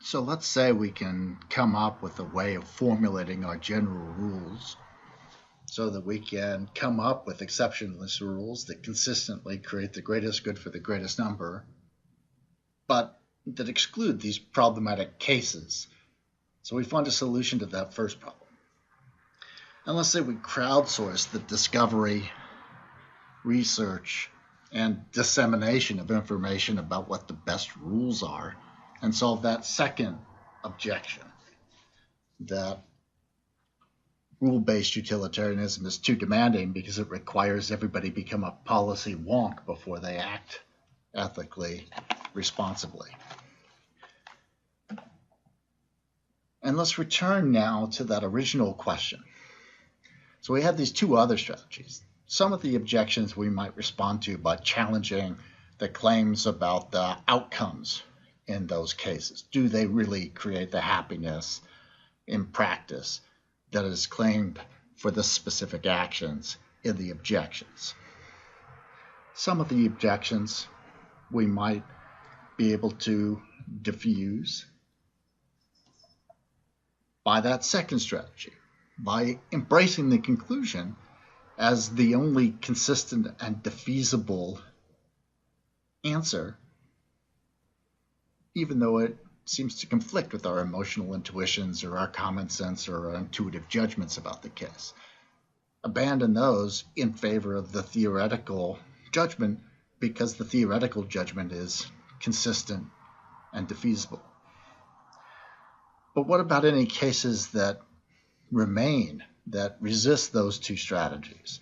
So let's say we can come up with a way of formulating our general rules so that we can come up with exceptionless rules that consistently create the greatest good for the greatest number, but that exclude these problematic cases. So we find a solution to that first problem. And let's say we crowdsource the discovery, research, and dissemination of information about what the best rules are and solve that second objection, that rule-based utilitarianism is too demanding because it requires everybody become a policy wonk before they act ethically, responsibly. And let's return now to that original question. So we have these two other strategies. Some of the objections we might respond to by challenging the claims about the outcomes in those cases. Do they really create the happiness in practice that is claimed for the specific actions in the objections? Some of the objections we might be able to diffuse by that second strategy, by embracing the conclusion as the only consistent and defeasible answer, even though it seems to conflict with our emotional intuitions or our common sense or our intuitive judgments about the case. Abandon those in favor of the theoretical judgment because the theoretical judgment is consistent and defeasible. But what about any cases that remain, that resist those two strategies?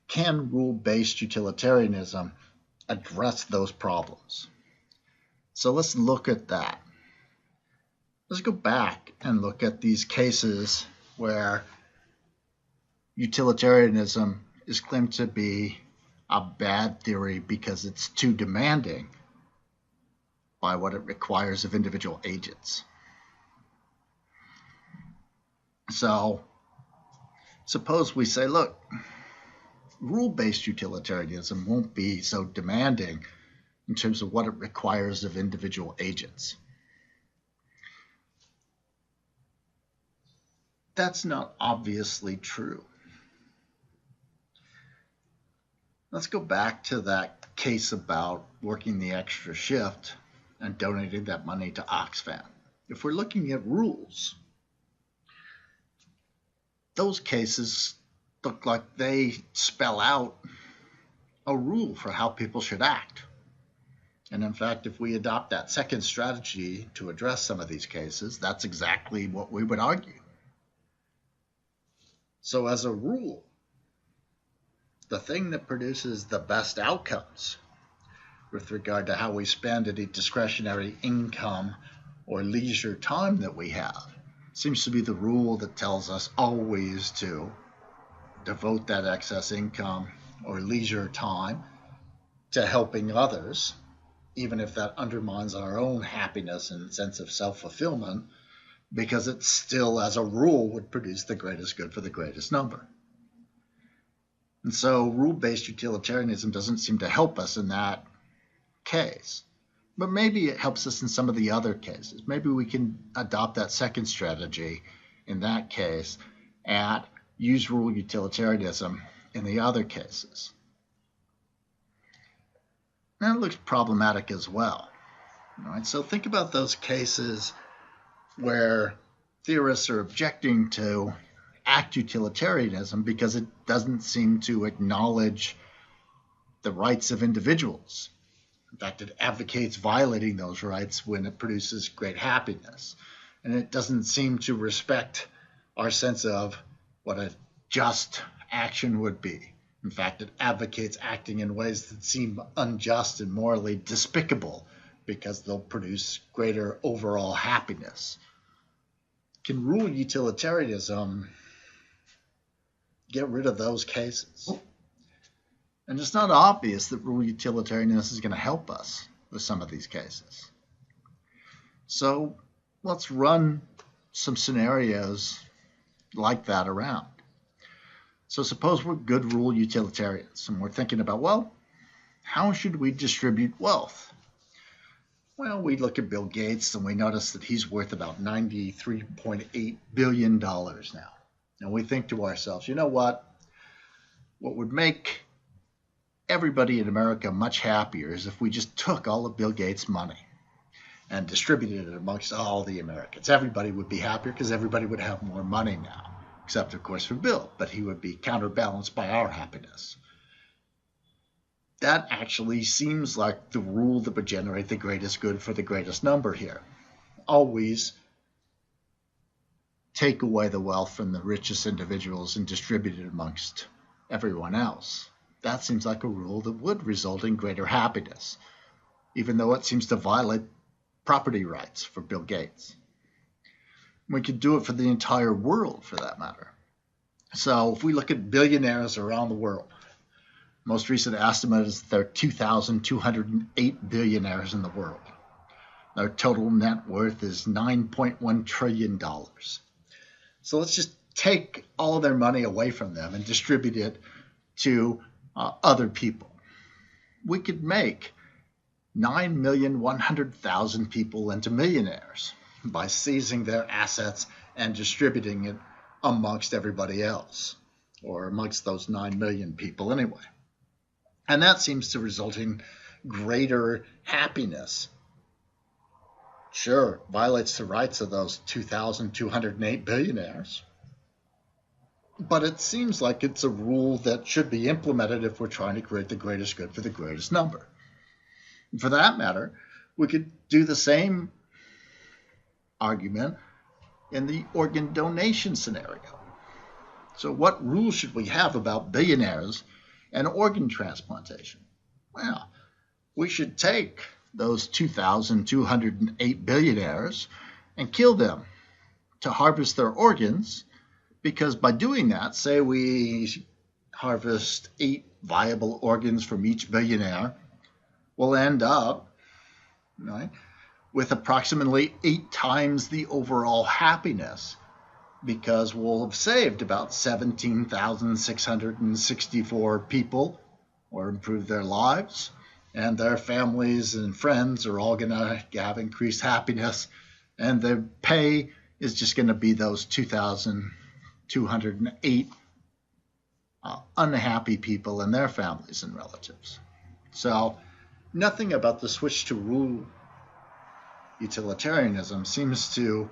Can rule-based utilitarianism address those problems? So let's look at that. Let's go back and look at these cases where utilitarianism is claimed to be a bad theory because it's too demanding by what it requires of individual agents. So suppose we say, look, rule-based utilitarianism won't be so demanding in terms of what it requires of individual agents. That's not obviously true. Let's go back to that case about working the extra shift and donating that money to Oxfam. If we're looking at rules, those cases look like they spell out a rule for how people should act. And in fact, if we adopt that second strategy to address some of these cases, that's exactly what we would argue. So as a rule, the thing that produces the best outcomes with regard to how we spend any discretionary income or leisure time that we have seems to be the rule that tells us always to devote that excess income or leisure time to helping others, even if that undermines our own happiness and sense of self-fulfillment, because it still, as a rule, would produce the greatest good for the greatest number. And so rule-based utilitarianism doesn't seem to help us in that case. But maybe it helps us in some of the other cases. Maybe we can adopt that second strategy in that case and use rule utilitarianism in the other cases. That looks problematic as well. Right? So think about those cases where theorists are objecting to act utilitarianism because it doesn't seem to acknowledge the rights of individuals. In fact, it advocates violating those rights when it produces great happiness. And it doesn't seem to respect our sense of what a just action would be. In fact, it advocates acting in ways that seem unjust and morally despicable because they'll produce greater overall happiness. Can rule utilitarianism get rid of those cases? And it's not obvious that rule utilitarianism is going to help us with some of these cases. So let's run some scenarios like that around. So suppose we're good rule utilitarians and we're thinking about, well, how should we distribute wealth? Well, we look at Bill Gates and we notice that he's worth about $93.8 billion now. And we think to ourselves, you know what? What would make everybody in America much happier is if we just took all of Bill Gates' money and distributed it amongst all the Americans. Everybody would be happier because everybody would have more money now, except, of course, for Bill, but he would be counterbalanced by our happiness. That actually seems like the rule that would generate the greatest good for the greatest number here. Always take away the wealth from the richest individuals and distribute it amongst everyone else. That seems like a rule that would result in greater happiness, even though it seems to violate property rights for Bill Gates. We could do it for the entire world, for that matter. So if we look at billionaires around the world, most recent estimate is there are 2,208 billionaires in the world. Their total net worth is $9.1 trillion. So let's just take all their money away from them and distribute it to other people. We could make 9,100,000 people into millionaires by seizing their assets and distributing it amongst everybody else, or amongst those 9 million people anyway. And that seems to result in greater happiness. Sure, violates the rights of those 2,208 billionaires. But it seems like it's a rule that should be implemented if we're trying to create the greatest good for the greatest number. And for that matter, we could do the same argument in the organ donation scenario. So what rules should we have about billionaires and organ transplantation? Well, we should take those 2,208 billionaires and kill them to harvest their organs, because by doing that, say we harvest 8 viable organs from each billionaire, we'll end up, right, with approximately 8 times the overall happiness, because we'll have saved about 17,664 people or improved their lives, and their families and friends are all going to have increased happiness, and the pay is just going to be those 2,208 unhappy people and their families and relatives. So nothing about the switch to rule utilitarianism seems to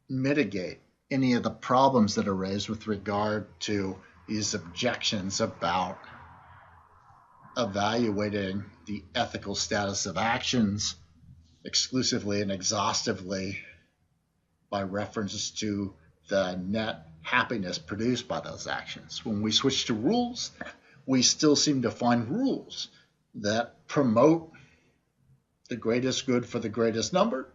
mitigate any of the problems that are raised with regard to these objections about evaluating the ethical status of actions exclusively and exhaustively by reference to the net happiness produced by those actions. When we switch to rules, we still seem to find rules that promote the greatest good for the greatest number,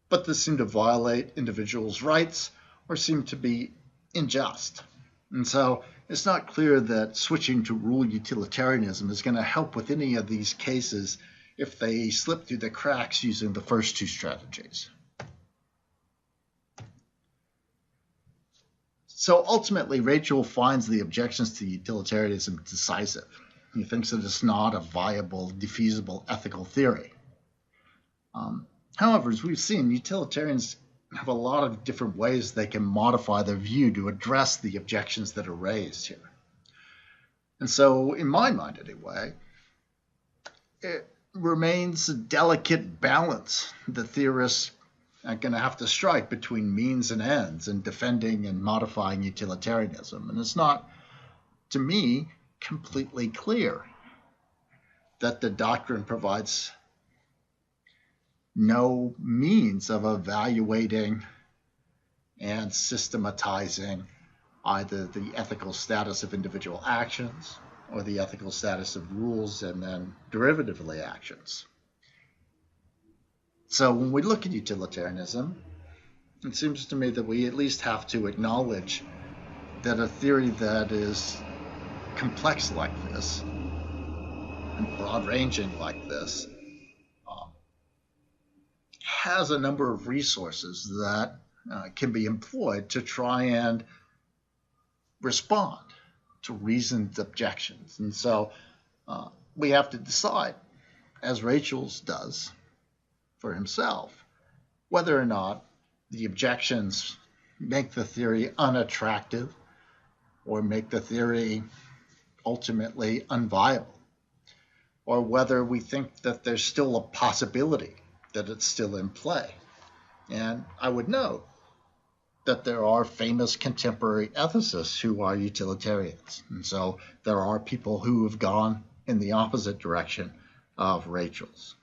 but that seem to violate individuals' rights or seem to be unjust. And so it's not clear that switching to rule utilitarianism is going to help with any of these cases if they slip through the cracks using the first two strategies. So ultimately, Rachel finds the objections to utilitarianism decisive. He thinks that it's not a viable, defeasible ethical theory. However, as we've seen, utilitarians have a lot of different ways they can modify their view to address the objections that are raised here. And so, in my mind anyway, it remains a delicate balance the theorists are going to have to strike between means and ends in defending and modifying utilitarianism. And it's not, to me, completely clear that the doctrine provides no means of evaluating and systematizing either the ethical status of individual actions or the ethical status of rules and then derivatively actions. So when we look at utilitarianism, it seems to me that we at least have to acknowledge that a theory that is complex like this and broad-ranging like this has a number of resources that can be employed to try and respond to reasoned objections. And so we have to decide, as Rachel's does for himself, whether or not the objections make the theory unattractive or make the theory ultimately unviable, or whether we think that there's still a possibility that it's still in play. And I would note that there are famous contemporary ethicists who are utilitarians. And so there are people who have gone in the opposite direction of Rachel's.